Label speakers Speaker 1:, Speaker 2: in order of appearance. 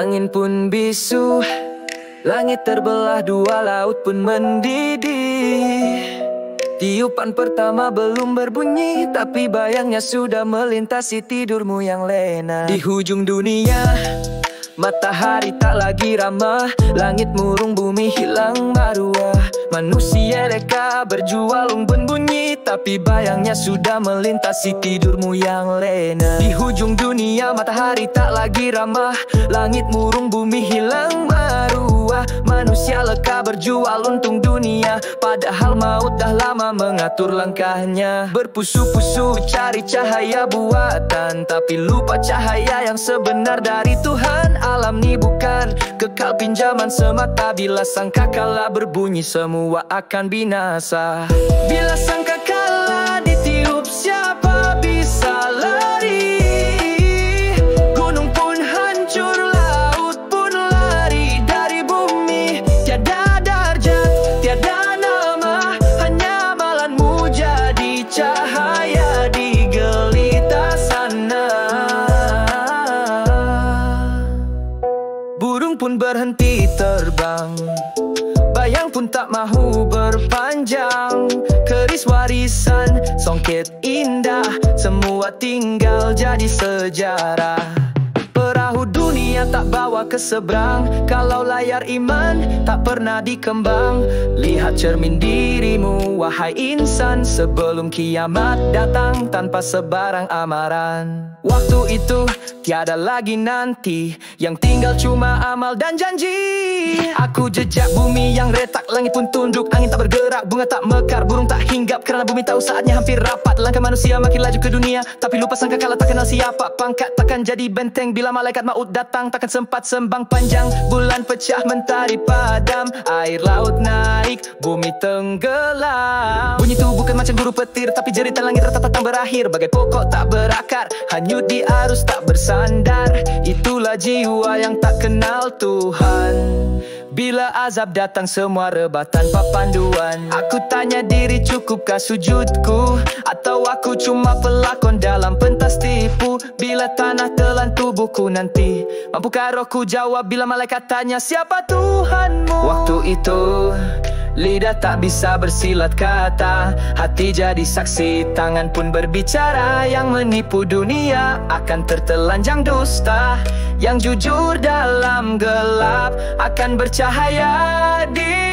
Speaker 1: Angin pun bisu, langit terbelah dua, laut pun mendidih. Tiupan pertama belum berbunyi, tapi bayangnya sudah melintasi tidurmu yang lena. Di hujung dunia, matahari tak lagi ramah. Langit murung, bumi hilang maruah. Manusia reka berjualung berbunyi, tapi bayangnya sudah melintasi tidurmu yang lena. Di hujung dunia, matahari tak lagi ramah. Langit murung, bumi hilang maruah. Manusia leka berjual untung dunia, padahal maut dah lama mengatur langkahnya. Berpusu-pusu cari cahaya buatan, tapi lupa cahaya yang sebenar dari Tuhan. Alam ni bukan kekal pinjaman semata. Bila sangkakala berbunyi, semua akan binasa. Bila sangkakala ditiup, siapa bisa lari? Gunung pun hancur, laut pun lari dari bumi. Tiada darjat, tiada nama, hanya amalanmu jadi cahaya di gelita sana. Burung pun berhenti terbang, bayang pun tak mahu berpanjang. Keris warisan, songket indah, semua tinggal jadi sejarah. Perahu dunia tak bawa ke seberang, kalau layar iman tak pernah dikembang. Lihat cermin dirimu, wahai insan, sebelum kiamat datang tanpa sebarang amaran. Waktu itu tiada lagi nanti, yang tinggal cuma amal dan janji. Aku jejak bumi yang retak, langit pun tunduk, angin tak bergerak, bunga tak mekar, burung tak hinggap, kerana bumi tahu saatnya hampir rapat. Langkah manusia makin laju ke dunia, tapi lupa sangkakala tak kenal siapa. Pangkat takkan jadi benteng bila malaikat maut datang, takkan sempat sembang panjang. Bulan pecah, mentari padam, air laut naik, bumi tenggelam. Bunyi itu bukan macam guru petir, tapi jeritan langit retak tak berakhir. Bagai pokok tak berakar, hanyut di arus tak bersandar. Itulah jiwa yang tak kenal Tuhan. Bila azab datang semua rebah tanpa panduan. Aku tanya diri, cukupkah sujudku? Atau aku cuma pelakon dalam pentas tipu? Bila tanah telan tubuhku nanti, mampukah rohku jawab bila malaikat tanya siapa Tuhanmu? Waktu itu lidah tak bisa bersilat kata, hati jadi saksi, tangan pun berbicara. Yang menipu dunia akan tertelanjang dusta, yang jujur dalam gelap akan bercahaya di